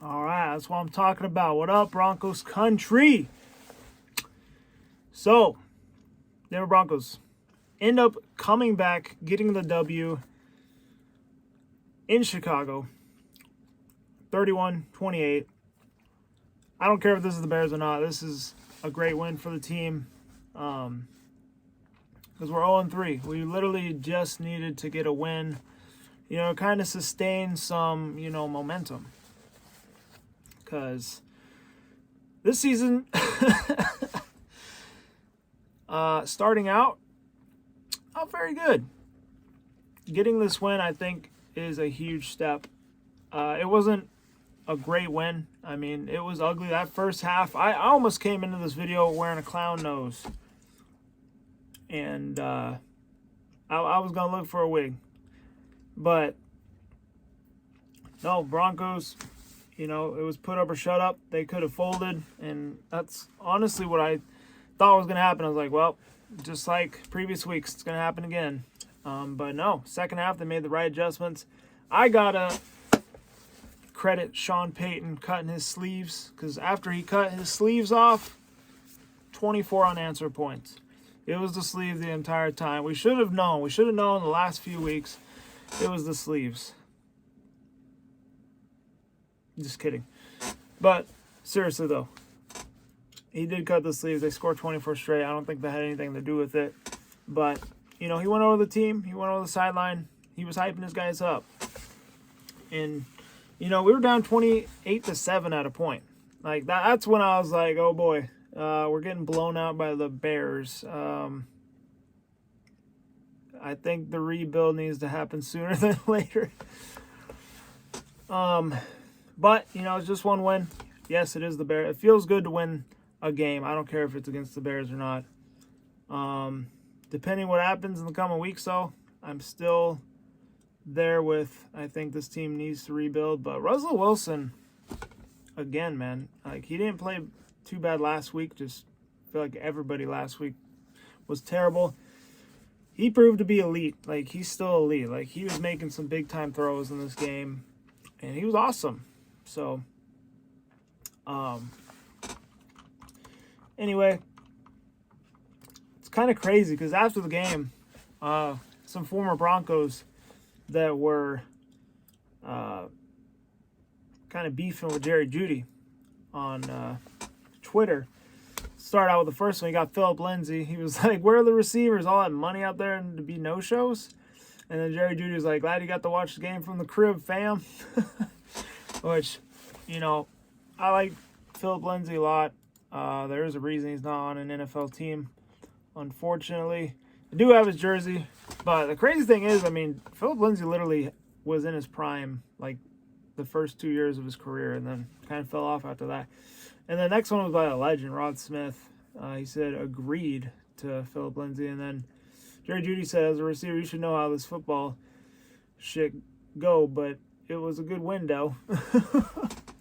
All right, that's what I'm talking about. What up, Broncos country? So, Denver Broncos end up coming back, getting the W in Chicago, 31-28. I don't care if this is the Bears or not. This is a great win for the team because we're 0-3. We literally just needed to get a win, kind of sustain some, momentum. Because this season, starting out, not very good. Getting this win, I think, is a huge step. It wasn't a great win. I mean, it was ugly. That first half, I almost came into this video wearing a clown nose. And I was going to look for a wig. But, no, Broncos, it was put up or shut up. They could have folded. And that's honestly what I thought was going to happen. I was like, well, just like previous weeks, it's going to happen again. But no, second half, they made the right adjustments. I got to credit Sean Payton cutting his sleeves, because after he cut his sleeves off, 24 unanswered points. It was the sleeve the entire time. We should have known. We should have known the last few weeks it was the sleeves. Just kidding. But seriously, though, he did cut the sleeves. They scored 24 straight. I don't think that had anything to do with it. But, he went over the team. He went over the sideline. He was hyping his guys up. And, we were down 28-7 at a point. Like, that's when I was like, oh, boy, we're getting blown out by the Bears. I think the rebuild needs to happen sooner than later. But, it's just one win. Yes, it is the Bears. It feels good to win a game. I don't care if it's against the Bears or not. Depending what happens in the coming weeks, though, I'm still there with, I think this team needs to rebuild. But Russell Wilson, again, man, like, he didn't play too bad last week. Just feel like everybody last week was terrible. He proved to be elite. Like, he's still elite. Like, he was making some big-time throws in this game, and he was awesome. So, anyway, it's kind of crazy because after the game, some former Broncos that were kind of beefing with Jerry Jeudy on Twitter started out with the first one. He got Philip Lindsay. He was like, where are the receivers? All that money out there and to be no-shows? And then Jerry Jeudy was like, glad you got to watch the game from the crib, fam. Which, I like Philip Lindsay a lot. There is a reason he's not on an NFL team, unfortunately. I do have his jersey. But the crazy thing is, I mean, Philip Lindsay literally was in his prime, like, the first 2 years of his career, and then kind of fell off after that. And the next one was by a legend, Rod Smith. He said, agreed to Philip Lindsay. And then Jerry Jeudy said, as a receiver, you should know how this football shit go, but it was a good window.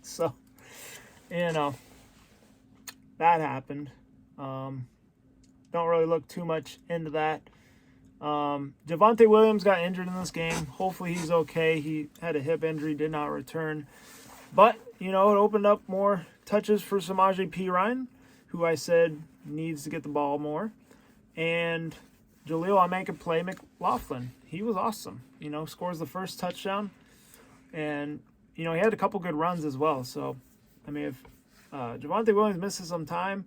So, that happened. Don't really look too much into that. Javonte Williams got injured in this game. Hopefully he's okay. He had a hip injury, did not return. But, it opened up more touches for Samaje Perine, who I said needs to get the ball more. And Jaleel Play McLaughlin. He was awesome. Scores the first touchdown. And, he had a couple good runs as well. So, I mean, if Javonte Williams misses some time,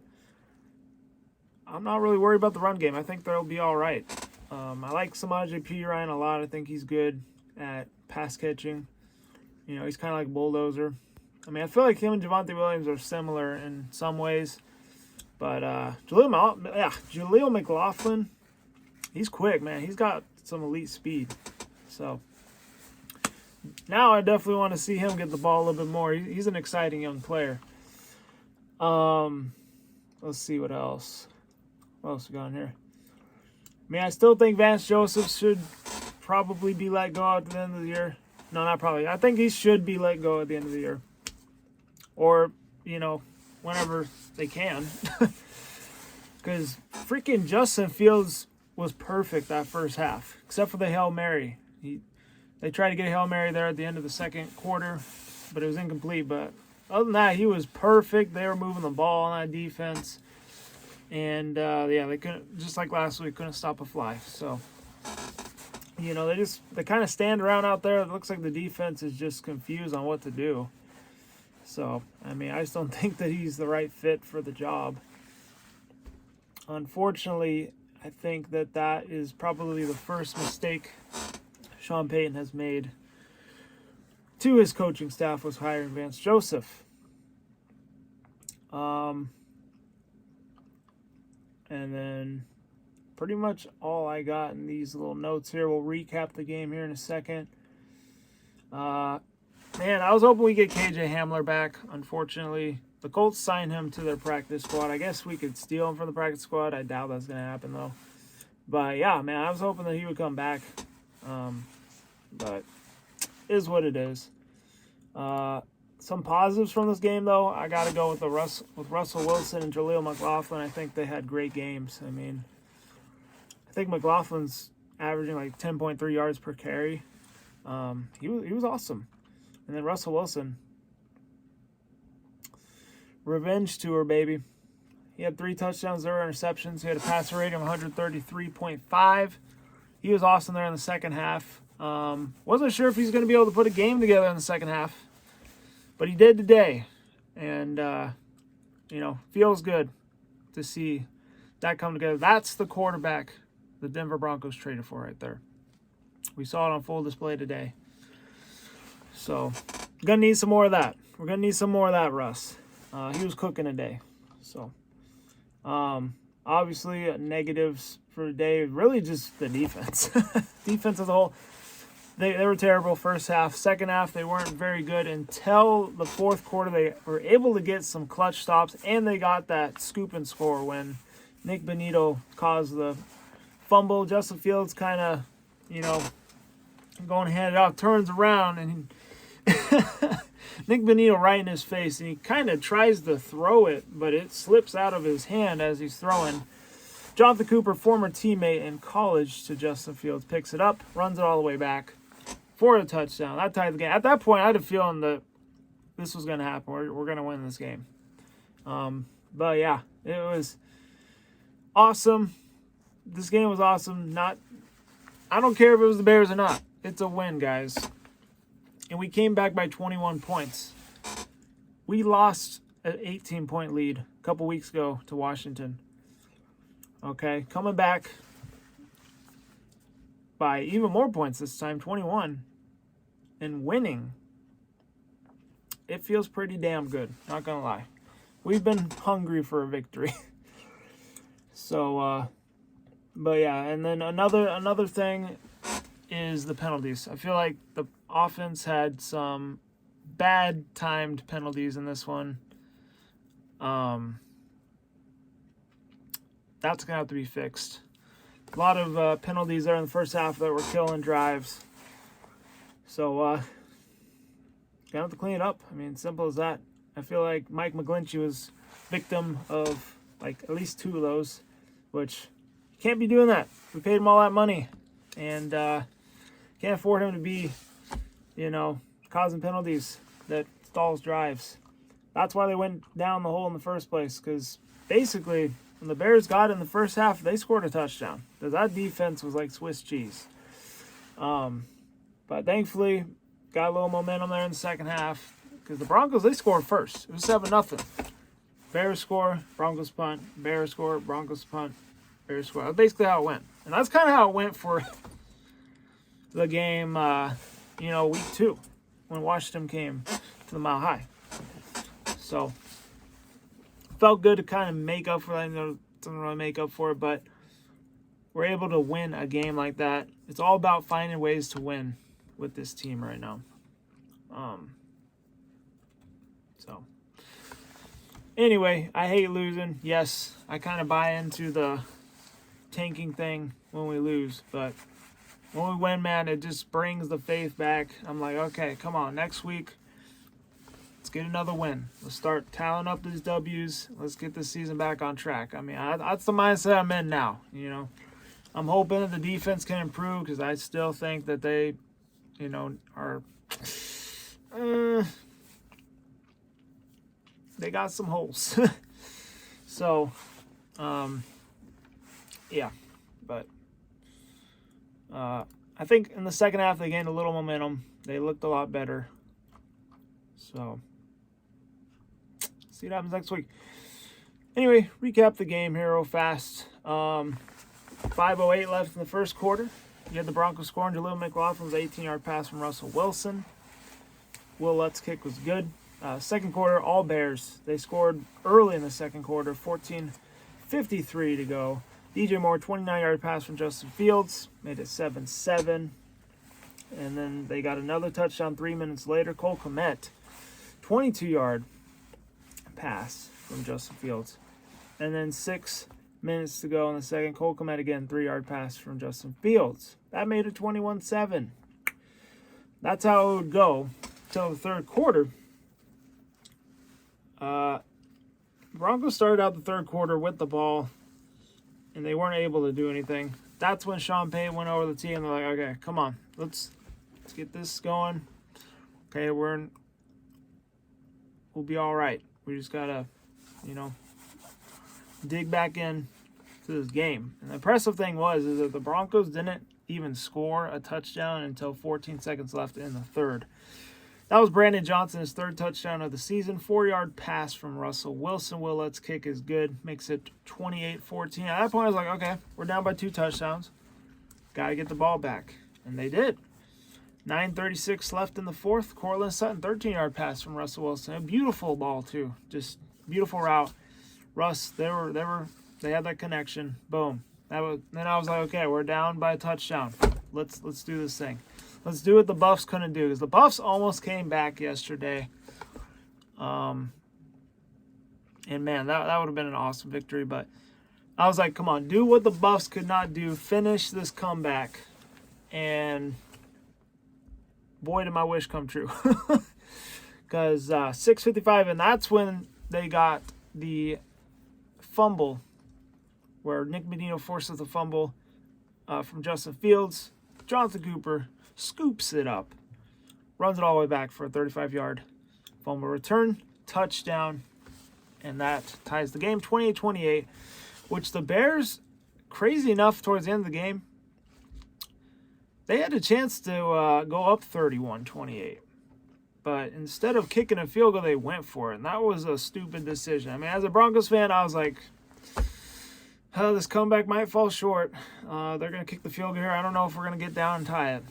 I'm not really worried about the run game. I think they'll be all right. I like Samaje Perine a lot. I think he's good at pass catching. He's kind of like a bulldozer. I mean, I feel like him and Javonte Williams are similar in some ways. But Jaleel McLaughlin, he's quick, man. He's got some elite speed. So now I definitely want to see him get the ball a little bit more. He's an exciting young player. Let's see what else. What else we got in here? I mean, I still think Vance Joseph should probably be let go at the end of the year. No, not probably. I think he should be let go at the end of the year. Or, whenever they can. Because freaking Justin Fields was perfect that first half, except for the Hail Mary. They tried to get a Hail Mary there at the end of the second quarter. but it was incomplete. But other than that, he was perfect. They were moving the ball on that defense. And, they couldn't, just like last week, couldn't stop a fly. So, they kind of stand around out there. It looks like the defense is just confused on what to do. So, I just don't think that he's the right fit for the job. Unfortunately, I think that is probably the first mistake Sean Payton has made to his coaching staff, was hiring Vance Joseph. And then pretty much all I got in these little notes here. We'll recap the game here in a second. I was hoping we get KJ Hamler back. Unfortunately, the Colts signed him to their practice squad. I guess we could steal him from the practice squad. I doubt that's going to happen, though. But, yeah, man, I was hoping that he would come back. But it is what it is. Some positives from this game, though. I got to go with Russell Wilson and Jaleel McLaughlin. I think they had great games. I think McLaughlin's averaging like 10.3 yards per carry. He was awesome. And then Russell Wilson, revenge tour, baby. He had 3 touchdowns, 0 interceptions. He had a passer rating of 133.5. He was awesome there in the second half. Wasn't sure if he's going to be able to put a game together in the second half, but he did today. And, feels good to see that come together. That's the quarterback the Denver Broncos traded for right there. We saw it on full display today. So, going to need some more of that. We're going to need some more of that, Russ. He was cooking today. So, obviously, negatives for today, really just the defense. Defense as a whole, they were terrible first half. Second half, they weren't very good until the fourth quarter. They were able to get some clutch stops, and they got that scoop and score when Nick Bonito caused the fumble. Justin Fields kind of, going to hand it off, turns around, and Nick Bonito right in his face, and he kind of tries to throw it, but it slips out of his hand as he's throwing. Jonathan Cooper, former teammate in college to Justin Fields, picks it up, runs it all the way back for a touchdown. That tied the game. At that point, I had a feeling that this was going to happen. We're going to win this game. But yeah, it was awesome. This game was awesome. I don't care if it was the Bears or not. It's a win, guys. And we came back by 21 points. We lost an 18-point lead a couple weeks ago to Washington. Okay, coming back by even more points this time, 21, and winning. It feels pretty damn good, not going to lie. We've been hungry for a victory. So, but yeah, and then another thing is the penalties. I feel like the offense had some bad timed penalties in this one. That's going to have to be fixed. A lot of penalties there in the first half that were killing drives. So, going to have to clean it up. Simple as that. I feel like Mike McGlinchey was victim of like at least 2 of those, which you can't be doing that. We paid him all that money, and can't afford him to be, causing penalties that stalls drives. That's why they went down the hole in the first place, because basically when the Bears got in the first half, they scored a touchdown, because that defense was like Swiss cheese. But thankfully, got a little momentum there in the second half, because the Broncos, they scored first. It was 7-0. Bears score, Broncos punt. Bears score, Broncos punt. Bears score. That's basically how it went. And that's kind of how it went for the game, week 2, when Washington came to the Mile High. So, felt good to kind of make up for that. Doesn't really make up for it, but we're able to win a game like that. It's all about finding ways to win with this team right now. So, anyway, I hate losing. Yes, I kind of buy into the tanking thing when we lose, but when we win, man, it just brings the faith back. I'm like, okay, come on, next week, let's get another win. Let's start tallying up these W's. Let's get this season back on track. That's the mindset I'm in now. I'm hoping that the defense can improve, because I still think that they, are they got some holes. So, yeah. But I think in the second half they gained a little momentum. They looked a lot better. So, see what happens next week. Anyway, recap the game here real fast. 5:08 left in the first quarter. You had the Broncos scoring. Jaleel McLaughlin's 18-yard pass from Russell Wilson. Will Lutz's kick was good. Second quarter, all Bears. They scored early in the second quarter, 14:53 to go. DJ Moore, 29-yard pass from Justin Fields, made it 7-7. And then they got another touchdown 3 minutes later. Cole Kmet, 22-yard pass from Justin Fields. And then 6 minutes to go in the second. Cole Kmet again, 3-yard pass from Justin Fields. That made it 21-7. That's how it would go until the third quarter. Broncos started out the third quarter with the ball, and they weren't able to do anything. That's when Sean Payton went over the team, and they're like, okay, come on, let's get this going. Okay, we'll be all right. We just got to, dig back in to this game. And the impressive thing is that the Broncos didn't even score a touchdown until 14 seconds left in the third. That was Brandon Johnson's third touchdown of the season. 4-yard pass from Russell Wilson. Will Lutz's kick is good. Makes it 28-14. At that point, I was like, okay, we're down by 2 touchdowns. Got to get the ball back. And they did. 9:36 left in the fourth. Cortland Sutton, 13-yard pass from Russell Wilson. A beautiful ball, too. Just beautiful route. Russ, they had that connection. Boom. Then I was like, okay, we're down by a touchdown. Let's do this thing. Let's do what the Buffs couldn't do, because the Buffs almost came back yesterday. And man, that would have been an awesome victory. But I was like, come on, do what the Buffs could not do. Finish this comeback. And boy, did my wish come true. Because 6:55, and that's when they got the fumble, where Nick Medina forces the fumble from Justin Fields. Jonathan Cooper scoops it up, runs it all the way back for a 35-yard fumble return, touchdown, and that ties the game 28-28, which the Bears, crazy enough, towards the end of the game, they had a chance to go up 31-28. But instead of kicking a field goal, they went for it, and that was a stupid decision. I mean, as a Broncos fan, I was like, oh, this comeback might fall short. They're going to kick the field goal here. I don't know if we're going to get down and tie it.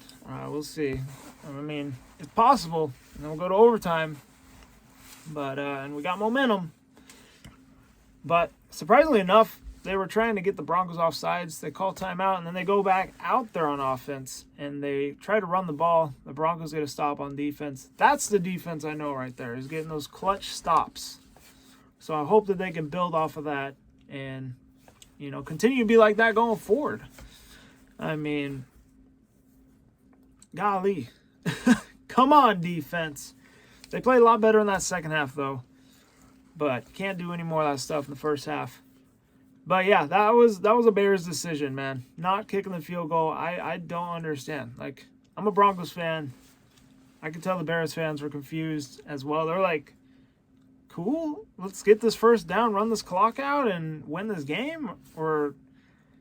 We'll see. I mean, it's possible. And then we'll go to overtime. But and we got momentum. But surprisingly enough, they were trying to get the Broncos off sides. They call timeout, and then they go back out there on offense, and they try to run the ball. The Broncos get a stop on defense. That's the defense I know right there, is getting those clutch stops. So I hope that they can build off of that and continue to be like that going forward. I mean, golly. Come on, defense. They played a lot better in that second half, though. But can't do any more of that stuff in the first half. But, yeah, that was a Bears decision, man. Not kicking the field goal. I don't understand. Like, I'm a Broncos fan. I can tell the Bears fans were confused as well. They're like, cool, let's get this first down, run this clock out, and win this game? Or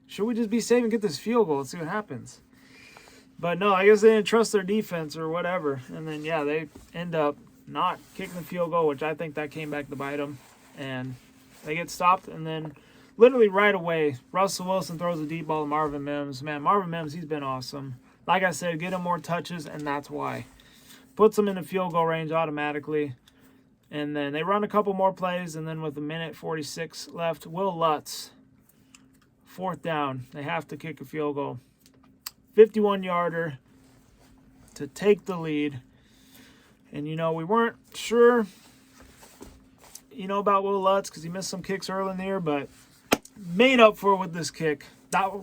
should we just be safe and get this field goal and see what happens? But no, I guess they didn't trust their defense or whatever. And then, yeah, they end up not kicking the field goal, which I think that came back to bite them. And they get stopped, and then literally right away, Russell Wilson throws a deep ball to Marvin Mims. Man, Marvin Mims, he's been awesome. Like I said, get him more touches, and that's why. Puts him in the field goal range automatically. And then they run a couple more plays, and then with a minute 46 left, Will Lutz, fourth down. They have to kick a field goal. 51-yarder to take the lead. And, we weren't sure, about Will Lutz because he missed some kicks early in the year, but made up for it with this kick. That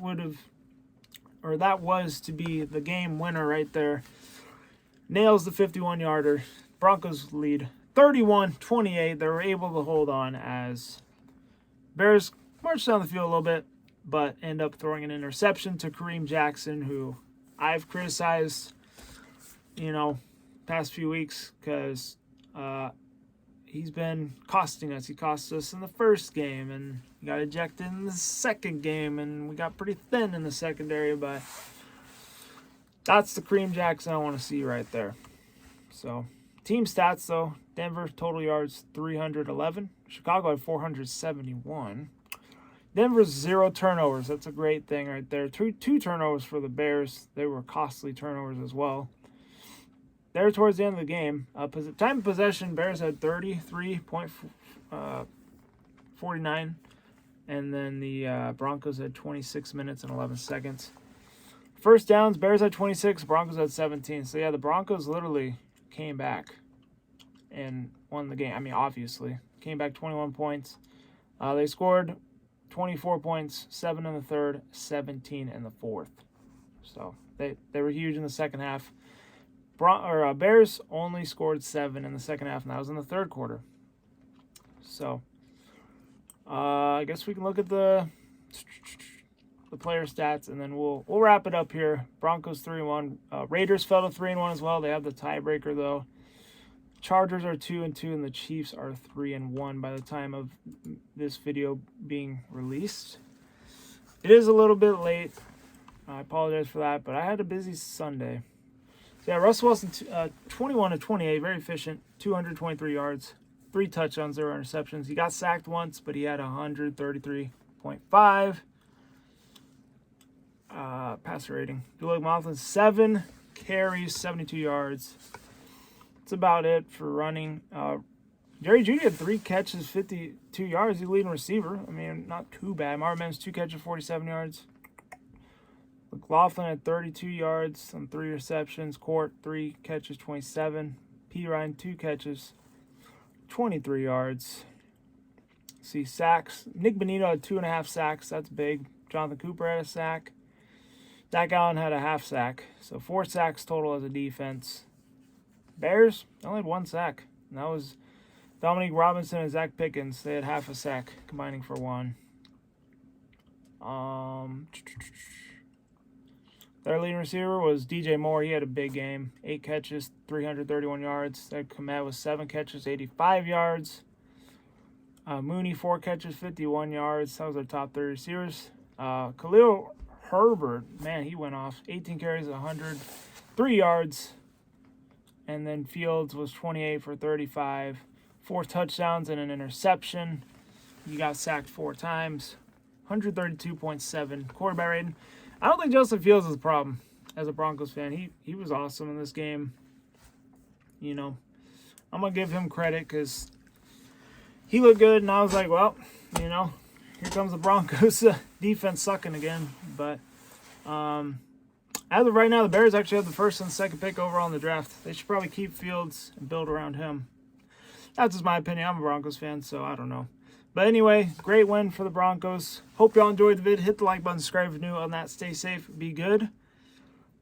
was to be the game winner right there. Nails the 51-yarder. Broncos lead 31-28. They were able to hold on as Bears marched down the field a little bit, but end up throwing an interception to Kareem Jackson, who I've criticized, past few weeks because he's been costing us. He cost us in the first game, and he got ejected in the second game, and we got pretty thin in the secondary, but that's the cream Jackson I want to see right there. So, team stats, though. Denver, total yards, 311. Chicago had 471. Denver's 0 turnovers. That's a great thing right there. Two turnovers for the Bears. They were costly turnovers as well. There towards the end of the game, time of possession, Bears had 33.49, and then the Broncos had 26 minutes and 11 seconds. First downs, Bears had 26, Broncos had 17. So, yeah, the Broncos literally came back and won the game. I mean, obviously. Came back 21 points. They scored 24 points, 7 in the third, 17 in the fourth. So, they were huge in the second half. Bears only scored 7 in the second half, and that was in the third quarter. So, I guess we can look at the player stats, and then we'll wrap it up here. Broncos 3-1. Raiders fell to 3-1 as well. They have the tiebreaker though. Chargers are 2-2, and the Chiefs are 3-1 by the time of this video being released. It is a little bit late. I apologize for that, but I had a busy Sunday. So yeah, Russell Wilson, 21-28, very efficient, 223 yards, 3 touchdowns, 0 interceptions. He got sacked once, but he had 133.5 passer rating. Julian Laughlin, 7 carries, 72 yards. That's about it for running. Jerry Jeudy had 3 catches, 52 yards. He's leading receiver. I mean, not too bad. Marvin Mims, 2 catches, 47 yards. McLaughlin had 32 yards on 3 receptions. Court, 3 catches, 27. P. Ryan, 2 catches, 23 yards. See, sacks. Nick Bonito had 2.5 sacks. That's big. Jonathan Cooper had a sack. Zach Allen had a half sack. So 4 sacks total as a defense. Bears only had 1 sack. And that was Dominique Robinson and Zach Pickens. They had half a sack, combining for 1. Their leading receiver was DJ Moore. He had a big game. 8 catches, 331 yards. That Komet was 7 catches, 85 yards. Mooney, 4 catches, 51 yards. That was our top 3 receivers. Khalil Herbert, man, he went off. 18 carries, 103 yards. And then Fields was 28 for 35. 4 touchdowns and an interception. He got sacked 4 times. 132.7 quarterback rating. I don't think Justin Fields is a problem as a Broncos fan. He was awesome in this game. You know, I'm going to give him credit because he looked good, and I was like, well, you know, here comes the Broncos defense sucking again. But as of right now, the Bears actually have the first and second pick overall in the draft. They should probably keep Fields and build around him. That's just my opinion. I'm a Broncos fan, so I don't know. But anyway, great win for the Broncos. Hope y'all enjoyed the vid. Hit the like button, subscribe if you're new on that. Stay safe, be good.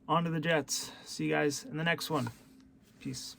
On to the Jets. See you guys in the next one. Peace.